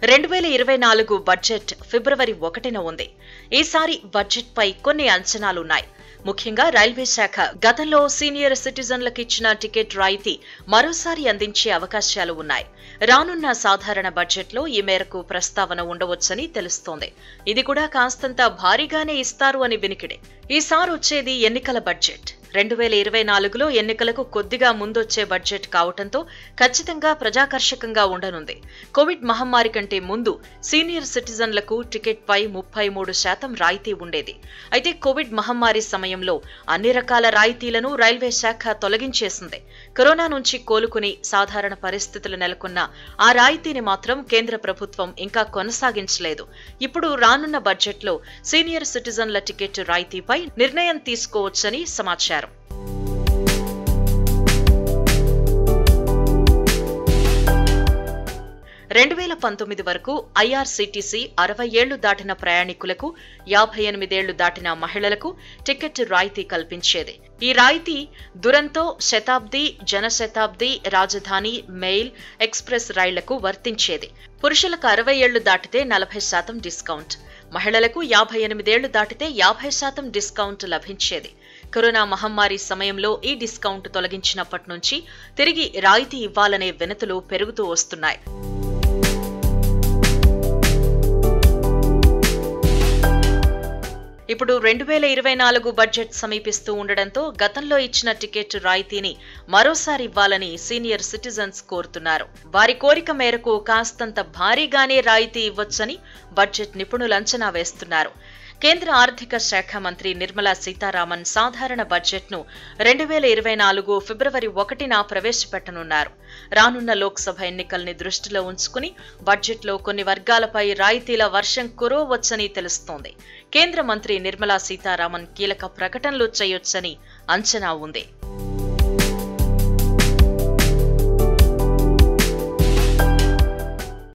2024 budget ఫిబ్రవరి 1న ఉంది. ఈసారి budget పై కొన్ని అంచనాలున్నాయి. ముఖ్యంగా రైల్వే శాఖ గతంలో సీనియర్ సిటిజన్లకు ఇచ్చిన టికెట్ రాయితీ మరోసారి అందించే అవకాశాలు ఉన్నాయి. రానున్న సాధారణ బడ్జెట్లో ఈ మేరకు ప్రస్తావన ఉండవచ్చని తెలుస్తోంది. ఇది కూడా కాస్తంత భారీగానే ఇస్తారు అని వినికిడే. ఈసారి వచ్చేది ఎన్నికల బడ్జెట్. 2024లో ఎన్నికలకు కొద్దిగా ముందొచ్చే బడ్జెట్ కావటంతో ఖచ్చితంగా ప్రజాకర్షకంగా ఉండనుంది. కోవిడ్ మహమ్మారి కంటే ముందు సీనియర్ సిటిజన్లకు టికెట్ పై 33% రాయితీ ఉండేది. అయితే కోవిడ్ మహమ్మారి సమయంలో అన్ని రకాల రాయితీలను రైల్వే శాఖ తొలగించేసింది. కరోనా నుంచి కోలుకుని సాధారణ పరిస్థితులు నెలకొన్న ఆ రాయితీని మాత్రం కేంద్ర ప్రభుత్వం ఇంకా కొనసాగించలేదు. ఇప్పుడు రానున్న బడ్జెట్లో సీనియర్ సిటిజన్ల టికెట్ రాయితీపై నిర్ణయం తీసుకోవచ్చని సమాచారం. 2019 వరకు ఐఆర్సీటీసీ 60 ఏళ్లు దాటిన ప్రయాణికులకు, 58 ఏళ్లు దాటిన మహిళలకు టికెట్ రాయితీ కల్పించేది. ఈ రాయితీ దురంతో, శతాబ్ది, జనశతాబ్ది, రాజధాని, మెయిల్, ఎక్స్ప్రెస్ రైళ్లకు వర్తించేది. పురుషులకు 60 ఏళ్లు దాటితే 40% డిస్కౌంట్, మహిళలకు 58 ఏళ్లు దాటితే 50% డిస్కౌంట్ లభించేది. కరోనా మహమ్మారి సమయంలో ఈ డిస్కౌంట్ తొలగించినప్పటి నుంచి తిరిగి రాయితీ ఇవ్వాలనే వినతులు పెరుగుతూ వస్తున్నాయి. ఇప్పుడు 2024 బడ్జెట్ సమీపిస్తూ ఉండడంతో గతంలో ఇచ్చిన టికెట్ రాయితీని మరోసారి ఇవ్వాలని సీనియర్ సిటిజన్స్ కోరుతున్నారు. వారి కోరిక మేరకు కాస్తంత భారీగానే రాయితీ ఇవ్వొచ్చని బడ్జెట్ నిపుణులు అంచనా వేస్తున్నారు. కేంద్ర ఆర్థిక శాఖ మంత్రి నిర్మలా సీతారామన్ సాధారణ బడ్జెట్ను 2024 ఫిబ్రవరి 1న ప్రవేశపెట్టనున్నారు. రానున్న లోక్సభ ఎన్నికల్ని దృష్టిలో ఉంచుకుని బడ్జెట్లో కొన్ని వర్గాలపై రాయితీల వర్షం కురవవచ్చని తెలుస్తోంది. కేంద్ర మంత్రి నిర్మలా సీతారామన్ కీలక ప్రకటనలు చేయొచ్చని అంచనా ఉంది.